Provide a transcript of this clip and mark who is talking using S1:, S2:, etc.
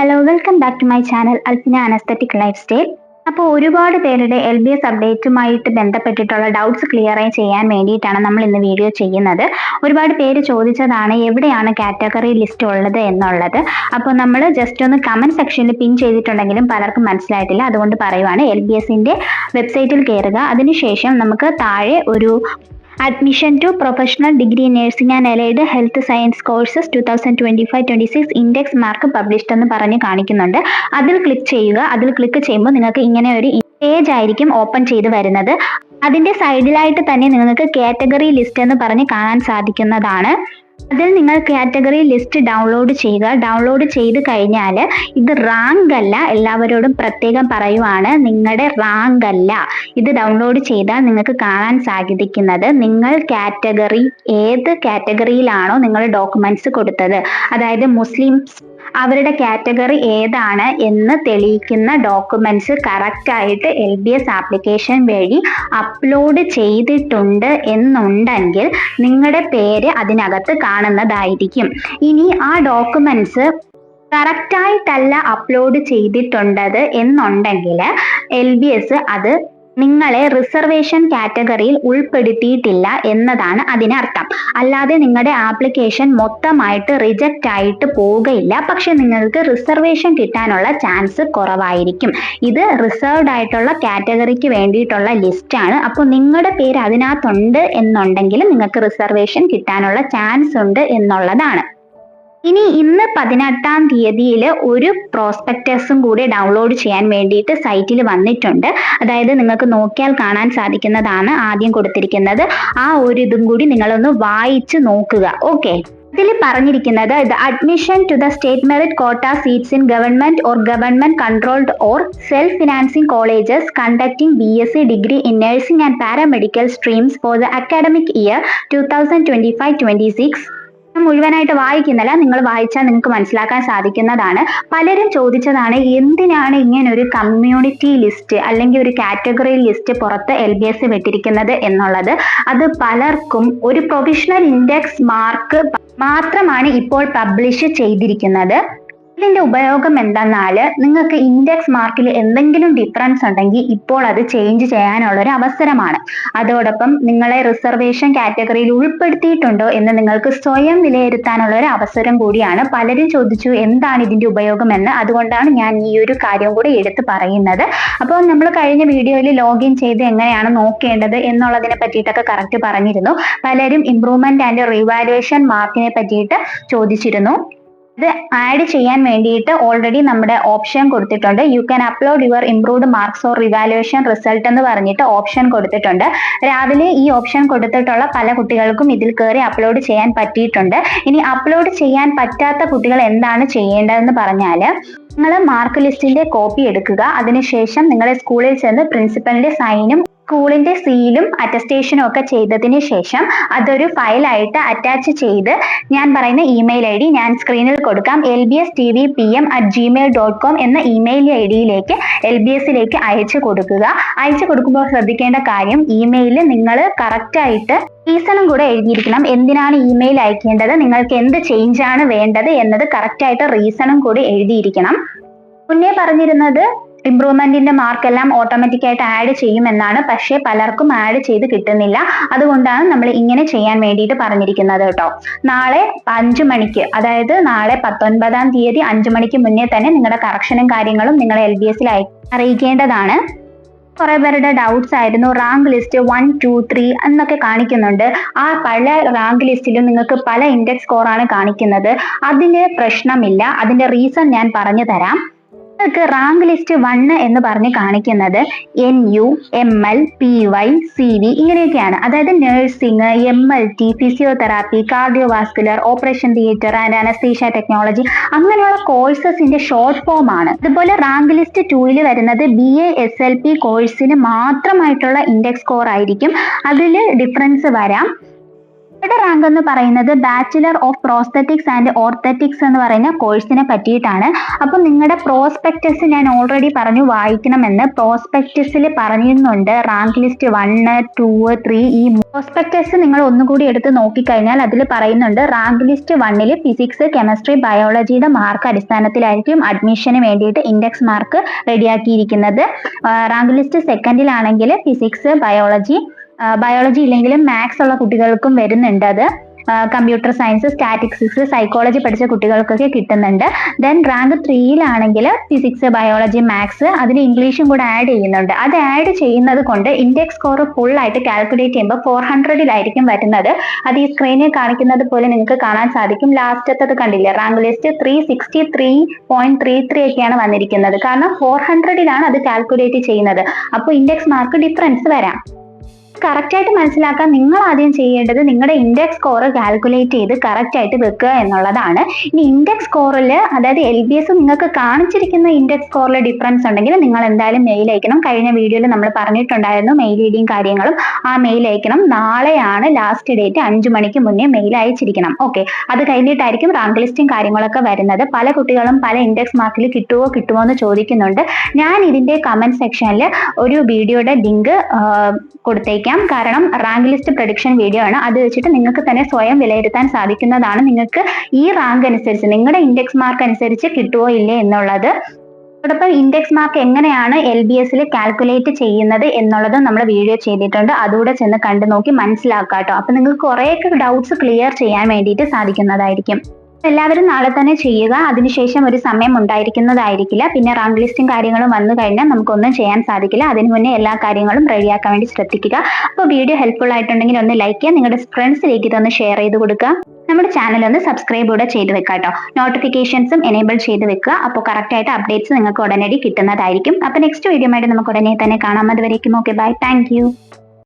S1: Hello, welcome back to my channel Alfina aesthetic life style. അപ്പോൾ ഒരുപാട് പേരുടെ LBS അപ്ഡേറ്റുമായിട്ട് ബന്ധപ്പെട്ടിട്ടുള്ള ഡൗട്ട്സ് ക്ലിയർ ചെയ്യാൻ വേണ്ടിയിട്ടാണ് നമ്മൾ ഇന്ന് വീഡിയോ ചെയ്യുന്നത്. ഒരുപാട് പേര് ചോദിച്ചതാണ് എവിടെയാണ് കാറ്റഗറി ലിസ്റ്റ് ഉള്ളത് എന്നുള്ളത്. അപ്പോൾ നമ്മൾ ജസ്റ്റ് ഒന്ന് കമന്റ് സെക്ഷനിൽ പിൻ ചെയ്തിട്ടുണ്ടെങ്കിലും പലർക്കും മനസ്സിലായിട്ടില്ല, അതുകൊണ്ട് പറയുവാണ്. LBSന്റെ വെബ്സൈറ്റിൽ കയറുക. അതിനുശേഷം നമുക്ക് താഴെ ഒരു admission to professional degree in nursing and allied health science courses 2025-26 index mark published എന്ന് പറഞ്ഞ് കാണിക്കുന്നുണ്ട്. അതിൽ ക്ലിക്ക് ചെയ്യുക. അതിൽ ക്ലിക്ക് ചെയ്യുമ്പോൾ നിങ്ങൾക്ക് ഇങ്ങനെ ഒരു പേജ് ആയിരിക്കും ഓപ്പൺ ചെയ്ത് വരുന്നത്. അതിന്റെ സൈഡിലായിട്ട് തന്നെ നിങ്ങൾക്ക് കാറ്റഗറി ലിസ്റ്റ് എന്ന് പറഞ്ഞ് കാണാൻ സാധിക്കുന്നതാണ്. അതിൽ നിങ്ങൾ കാറ്റഗറി ലിസ്റ്റ് ഡൗൺലോഡ് ചെയ്യുക. ഡൗൺലോഡ് ചെയ്ത് കഴിഞ്ഞാൽ ഇത് റാങ്ക് അല്ല, എല്ലാവരോടും പ്രത്യേകം പറയുവാണ്, നിങ്ങളുടെ റാങ്ക് അല്ല. ഇത് ഡൗൺലോഡ് ചെയ്താൽ നിങ്ങൾക്ക് കാണാൻ സാധിക്കുന്നത് നിങ്ങൾ കാറ്റഗറി ഏത് കാറ്റഗറിയിലാണോ നിങ്ങൾ ഡോക്യുമെന്റ്സ് കൊടുത്തത്, അതായത് മുസ്ലിംസ് അവരുടെ കാറ്റഗറി ഏതാണ് എന്ന് തെളിയിക്കുന്ന ഡോക്യുമെന്റ്സ് കറക്റ്റായിട്ട് LBS ആപ്ലിക്കേഷൻ വഴി അപ്ലോഡ് ചെയ്തിട്ടുണ്ട് എന്നുണ്ടെങ്കിൽ നിങ്ങളുടെ പേര് അതിനകത്ത് കാണുന്നതായിരിക്കും. ഇനി ആ ഡോക്യുമെന്റ്സ് കറക്റ്റായിട്ടല്ല അപ്ലോഡ് ചെയ്തിട്ടുണ്ടത് എന്നുണ്ടെങ്കിൽ LBS അത് നിങ്ങളെ റിസർവേഷൻ കാറ്റഗറിയിൽ ഉൾപ്പെടുത്തിയിട്ടില്ല എന്നതാണ് അതിനർത്ഥം. അല്ലാതെ നിങ്ങളുടെ ആപ്ലിക്കേഷൻ മൊത്തമായിട്ട് റിജക്റ്റ് ആയിട്ട് പോവുകയില്ല, പക്ഷെ നിങ്ങൾക്ക് റിസർവേഷൻ കിട്ടാനുള്ള ചാൻസ് കുറവായിരിക്കും. ഇത് റിസർവ്ഡ് ആയിട്ടുള്ള കാറ്റഗറിക്ക് വേണ്ടിയിട്ടുള്ള ലിസ്റ്റ് ആണ്. അപ്പോൾ നിങ്ങളുടെ പേര് അതിനകത്തുണ്ട് എന്നുണ്ടെങ്കിൽ നിങ്ങൾക്ക് റിസർവേഷൻ കിട്ടാനുള്ള ചാൻസ് ഉണ്ട് എന്നുള്ളതാണ്. ഇനി ഇന്ന് 18-ാം തീയതിയിൽ ഒരു പ്രോസ്പെക്ടസും കൂടി ഡൗൺലോഡ് ചെയ്യാൻ വേണ്ടിയിട്ട് സൈറ്റിൽ വന്നിട്ടുണ്ട്. അതായത് നിങ്ങൾക്ക് നോക്കിയാൽ കാണാൻ സാധിക്കുന്നതാണ് ആദ്യം കൊടുത്തിരിക്കുന്നത്. ആ ഒരു ഇതും കൂടി നിങ്ങളൊന്ന് വായിച്ച് നോക്കുക. ഓക്കെ, ഇതിൽ പറഞ്ഞിരിക്കുന്നത് admission to the state merit quota seats in government or government controlled or self financing colleges conducting BSc degree in nursing and paramedical streams for the academic year 2025-26. മുഴുവനായിട്ട് വായിക്കുന്നില്ല, നിങ്ങൾ വായിച്ചാൽ നിങ്ങൾക്ക് മനസ്സിലാക്കാൻ സാധിക്കുന്നതാണ്. പലരും ചോദിച്ചതാണ് എന്തിനാണ് ഇങ്ങനെ ഒരു കമ്മ്യൂണിറ്റി ലിസ്റ്റ് അല്ലെങ്കിൽ ഒരു കാറ്റഗറി ലിസ്റ്റ് പുറത്ത് LBS വിട്ടിരിക്കുന്നത് എന്നുള്ളത്. അത് പലർക്കും ഒരു പ്രൊവിഷണൽ ഇൻഡെക്സ് മാർക്ക് മാത്രമാണ് ഇപ്പോൾ പബ്ലിഷ് ചെയ്തിരിക്കുന്നത്. ഇതിന്റെ ഉപയോഗം എന്തെന്നാൽ നിങ്ങൾക്ക് ഇൻഡെക്സ് മാർക്കിൽ എന്തെങ്കിലും ഡിഫറൻസ് ഉണ്ടെങ്കിൽ ഇപ്പോൾ അത് ചേഞ്ച് ചെയ്യാനുള്ള ഒരു അവസരമാണ്. അതോടൊപ്പം നിങ്ങളെ റിസർവേഷൻ കാറ്റഗറിയിൽ ഉൾപ്പെടുത്തിയിട്ടുണ്ടോ എന്ന് നിങ്ങൾക്ക് സ്വയം വിലയിരുത്താനുള്ള ഒരു അവസരം കൂടിയാണ്. പലരും ചോദിച്ചു എന്താണ് ഇതിന്റെ ഉപയോഗം എന്ന്, അതുകൊണ്ടാണ് ഞാൻ ഈ ഒരു കാര്യം കൂടി എടുത്ത് പറയുന്നത്. അപ്പോൾ നമ്മൾ കഴിഞ്ഞ വീഡിയോയിൽ ലോഗിൻ ചെയ്ത് എങ്ങനെയാണ് നോക്കേണ്ടത് എന്നുള്ളതിനെ പറ്റിയിട്ടൊക്കെ കറക്റ്റ് പറഞ്ഞിരുന്നു. പലരും ഇംപ്രൂവ്മെന്റ് ആൻഡ് റിവാലുവേഷൻ മാർക്കിനെ പറ്റിയിട്ട് ചോദിച്ചിരുന്നു. ഇത് ആഡ് ചെയ്യാൻ വേണ്ടിയിട്ട് ഓൾറെഡി നമ്മുടെ ഓപ്ഷൻ കൊടുത്തിട്ടുണ്ട്. You can upload your improved marks or revaluation result എന്ന് പറഞ്ഞിട്ട് ഓപ്ഷൻ കൊടുത്തിട്ടുണ്ട്. രാവിലെ ഈ ഓപ്ഷൻ കൊടുത്തിട്ടുള്ള പല കുട്ടികൾക്കും ഇതിൽ കയറി അപ്ലോഡ് ചെയ്യാൻ പറ്റിയിട്ടുണ്ട്. ഇനി അപ്ലോഡ് ചെയ്യാൻ പറ്റാത്ത കുട്ടികൾ എന്താണ് ചെയ്യേണ്ടതെന്ന് പറഞ്ഞാൽ നിങ്ങൾ മാർക്ക് ലിസ്റ്റിന്റെ കോപ്പി എടുക്കുക. അതിനുശേഷം നിങ്ങളുടെ സ്കൂളിൽ ചെന്ന് പ്രിൻസിപ്പലിന്റെ സൈനും സ്കൂളിന്റെ സീലും അറ്റസ്റ്റേഷനും ഒക്കെ ചെയ്തതിന് ശേഷം അതൊരു ഫയലായിട്ട് അറ്റാച്ച് ചെയ്ത് ഞാൻ പറയുന്ന ഇമെയിൽ ID ഞാൻ സ്ക്രീനിൽ കൊടുക്കാം, lbstv.pm@gmail.com എന്ന ഇമെയിൽ IDയിലേക്ക് LBSലേക്ക് അയച്ചു കൊടുക്കുക. അയച്ചു കൊടുക്കുമ്പോൾ ശ്രദ്ധിക്കേണ്ട കാര്യം, ഇമെയിലിൽ നിങ്ങൾ കറക്റ്റായിട്ട് റീസണും കൂടെ എഴുതിയിരിക്കണം. എന്തിനാണ് ഇമെയിൽ അയക്കേണ്ടത്, നിങ്ങൾക്ക് എന്ത് ചേഞ്ച് ആണ് വേണ്ടത് എന്നത് കറക്റ്റായിട്ട് റീസണും കൂടി എഴുതിയിരിക്കണം. മുന്നേ പറഞ്ഞിരുന്നത് ഇംപ്രൂവ്മെന്റിന്റെ മാർക്ക് എല്ലാം ഓട്ടോമാറ്റിക് ആയിട്ട് ആഡ് ചെയ്യുമെന്നാണ്, പക്ഷേ പലർക്കും ആഡ് ചെയ്ത് കിട്ടുന്നില്ല. അതുകൊണ്ടാണ് നമ്മൾ ഇങ്ങനെ ചെയ്യാൻ വേണ്ടിയിട്ട് പറഞ്ഞിരിക്കുന്നത് കേട്ടോ. നാളെ 5 മണിക്ക്, അതായത് നാളെ 19-ാം തീയതി 5 മണിക്ക് മുന്നേ തന്നെ നിങ്ങളുടെ കറക്ഷനും കാര്യങ്ങളും നിങ്ങൾ LBSൽ അറിയിക്കേണ്ടതാണ്. കുറെ പേരുടെ ഡൗട്ട്സ് ആയിരുന്നു, റാങ്ക് ലിസ്റ്റ് 1, 2, 3 എന്നൊക്കെ കാണിക്കുന്നുണ്ട്. ആ പല റാങ്ക് ലിസ്റ്റിലും നിങ്ങൾക്ക് പല ഇൻഡെക്സ് സ്കോറാണ് കാണിക്കുന്നത്. അതിന് പ്രശ്നമില്ല, അതിന്റെ റീസൺ ഞാൻ പറഞ്ഞു തരാം. നിങ്ങൾക്ക് റാങ്ക് ലിസ്റ്റ് 1 എന്ന് പറഞ്ഞ് കാണിക്കുന്നത് NU, ML, PY, CV ഇങ്ങനെയൊക്കെയാണ്. അതായത് nursing, MLT, physiotherapy, cardiovascular, operation theatre and anaesthesia technology അങ്ങനെയുള്ള കോഴ്സസിന്റെ ഷോർട്ട് ഫോം ആണ്. അതുപോലെ റാങ്ക് ലിസ്റ്റ് 2 വരുന്നത് BA SLP കോഴ്സിന് മാത്രമായിട്ടുള്ള ഇൻഡെക്സ് സ്കോർ ആയിരിക്കും. അതിൽ ഡിഫറൻസ് വരാം. റാങ്ക് എന്ന് പറയുന്നത് ബാച്ചിലർ ഓഫ് പ്രോസ്തറ്റിക്സ് ആൻഡ് ഓർത്തറ്റിക്സ് എന്ന് പറയുന്ന കോഴ്സിനെ പറ്റിയിട്ടാണ്. അപ്പൊ നിങ്ങളുടെ പ്രോസ്പെക്ടസ് ഞാൻ ഓൾറെഡി പറഞ്ഞു വായിക്കണമെന്ന്. പ്രോസ്പെക്ടസിൽ പറയുന്നുണ്ട് റാങ്ക് ലിസ്റ്റ് 1, 2, 3 ഈ പ്രോസ്പെക്ടസ് നിങ്ങൾ ഒന്നുകൂടി എടുത്ത് നോക്കിക്കഴിഞ്ഞാൽ അതിൽ പറയുന്നുണ്ട് റാങ്ക് ലിസ്റ്റ് 1 ഫിസിക്സ്, കെമിസ്ട്രി, ബയോളജിയുടെ മാർക്ക് അടിസ്ഥാനത്തിലായിരിക്കും അഡ്മിഷന് വേണ്ടിയിട്ട് ഇൻഡെക്സ് മാർക്ക് റെഡിയാക്കിയിരിക്കുന്നത്. റാങ്ക് ലിസ്റ്റ് 2 ഫിസിക്സ്, ബയോളജി ഇല്ലെങ്കിലും മാത്സ് ഉള്ള കുട്ടികൾക്കും വരുന്നുണ്ട്. അത് കമ്പ്യൂട്ടർ സയൻസ്, സ്റ്റാറ്റിസ്റ്റിക്സ്, സൈക്കോളജി പഠിച്ച കുട്ടികൾക്കൊക്കെ കിട്ടുന്നുണ്ട്. Then rank 3 physics, biology, maths, അതിന് ഇംഗ്ലീഷും കൂടെ ആഡ് ചെയ്യുന്നുണ്ട്. അത് ആഡ് ചെയ്യുന്നത് കൊണ്ട് ഇൻഡെക്സ് സ്കോർ ഫുൾ ആയിട്ട് കാൽക്കുലേറ്റ് ചെയ്യുമ്പോൾ 400 വരുന്നത്. അത് ഈ സ്ക്രീനിൽ കാണിക്കുന്നത് പോലെ നിങ്ങൾക്ക് കാണാൻ സാധിക്കും. ലാസ്റ്റത്തത് കണ്ടില്ലേ, റാങ്ക് ലിസ്റ്റ് 363.33 ഒക്കെയാണ് വന്നിരിക്കുന്നത്. കാരണം 400 അത് കാൽക്കുലേറ്റ് ചെയ്യുന്നത്. അപ്പോൾ ഇൻഡെക്സ് മാർക്ക് ഡിഫറൻസ് വരാം. കറക്റ്റ് ആയിട്ട് മനസ്സിലാക്കാൻ നിങ്ങൾ ആദ്യം ചെയ്യേണ്ടത് നിങ്ങളുടെ ഇൻഡെക്സ് സ്കോർ കാൽക്കുലേറ്റ് ചെയ്ത് കറക്റ്റ് ആയിട്ട് വെക്കുക എന്നുള്ളതാണ്. ഇനി ഇൻഡെക്സ് സ്കോറിൽ, അതായത് LBS നിങ്ങൾക്ക് കാണിച്ചിരിക്കുന്ന ഇൻഡെക്സ് സ്കോറിൽ ഡിഫറൻസ് ഉണ്ടെങ്കിൽ നിങ്ങൾ എന്തായാലും മെയിൽ അയക്കണം. കഴിഞ്ഞ വീഡിയോയിൽ നമ്മൾ പറഞ്ഞിട്ടുണ്ടായിരുന്നു മെയിൽ ഐഡിയും കാര്യങ്ങളും. ആ മെയിൽ അയക്കണം. നാളെയാണ് ലാസ്റ്റ് ഡേറ്റ്. 5 മണിക്ക് മുന്നേ മെയിൽ അയച്ചിരിക്കണം. ഓക്കെ, അത് കഴിഞ്ഞിട്ടായിരിക്കും റാങ്ക് ലിസ്റ്റും കാര്യങ്ങളൊക്കെ വരുന്നത്. പല കുട്ടികളും പല ഇൻഡെക്സ് മാർക്കിൽ കിട്ടുമോ എന്ന് ചോദിക്കുന്നുണ്ട്. ഞാൻ ഇതിന്റെ കമന്റ് സെക്ഷനിൽ ഒരു വീഡിയോയുടെ ലിങ്ക് കൊടുത്തേക്കാം. കാരണം റാങ്ക് ലിസ്റ്റ് പ്രഡിക്ഷൻ വീഡിയോ ആണ്. അത് വെച്ചിട്ട് നിങ്ങൾക്ക് തന്നെ സ്വയം വിലയിരുത്താൻ സാധിക്കുന്നതാണ് നിങ്ങൾക്ക് ഈ റാങ്ക് അനുസരിച്ച് നിങ്ങളുടെ ഇൻഡെക്സ് മാർക്ക് അനുസരിച്ച് കിട്ടുമോ ഇല്ലേ എന്നുള്ളത്. അതോടൊപ്പം ഇൻഡെക്സ് മാർക്ക് എങ്ങനെയാണ് LBS കാൽക്കുലേറ്റ് ചെയ്യുന്നത് എന്നുള്ളതും നമ്മൾ വീഡിയോ ചെയ്തിട്ടുണ്ട്. അതുകൂടെ ചെന്ന് കണ്ടു നോക്കി മനസ്സിലാക്കാം കേട്ടോ. അപ്പൊ നിങ്ങൾക്ക് കുറേയൊക്കെ ഡൗട്ട്സ് ക്ലിയർ ചെയ്യാൻ വേണ്ടിയിട്ട് സാധിക്കുന്നതായിരിക്കും. എല്ലാവരും നാളെ തന്നെ ചെയ്യുക. അതിനുശേഷം ഒരു സമയം ഉണ്ടായിരിക്കുന്നതായിരിക്കില്ല. പിന്നെ റാങ്ക് ലിസ്റ്റും കാര്യങ്ങളും വന്നു കഴിഞ്ഞാൽ നമുക്കൊന്നും ചെയ്യാൻ സാധിക്കില്ല. അതിനു മുന്നേ എല്ലാ കാര്യങ്ങളും റെഡിയാക്കാൻ വേണ്ടി ശ്രദ്ധിക്കുക. അപ്പോൾ വീഡിയോ ഹെൽപ്ഫുൾ ആയിട്ടുണ്ടെങ്കിൽ ഒന്ന് ലൈക്ക് ചെയ്യുക, നിങ്ങളുടെ ഫ്രണ്ട്സിലേക്ക് ഇതൊന്ന് ഷെയർ ചെയ്ത് കൊടുക്കുക. നമ്മുടെ ചാനൽ ഒന്ന് സബ്സ്ക്രൈബ് കൂടെ ചെയ്ത് വെക്കുക കേട്ടോ. നോട്ടിഫിക്കേഷൻസും എനേബിൾ ചെയ്ത് വെക്കുക. അപ്പോൾ കറക്റ്റ് ആയിട്ട് അപ്ഡേറ്റ്സ് നിങ്ങൾക്ക് ഉടനടി കിട്ടുന്നതായിരിക്കും. അപ്പോൾ നെക്സ്റ്റ് വീഡിയോ ആയിട്ട് നമുക്ക് ഉടനെ തന്നെ കാണാം. അതുവരേക്കും ഓക്കെ, ബൈ, താങ്ക് യു.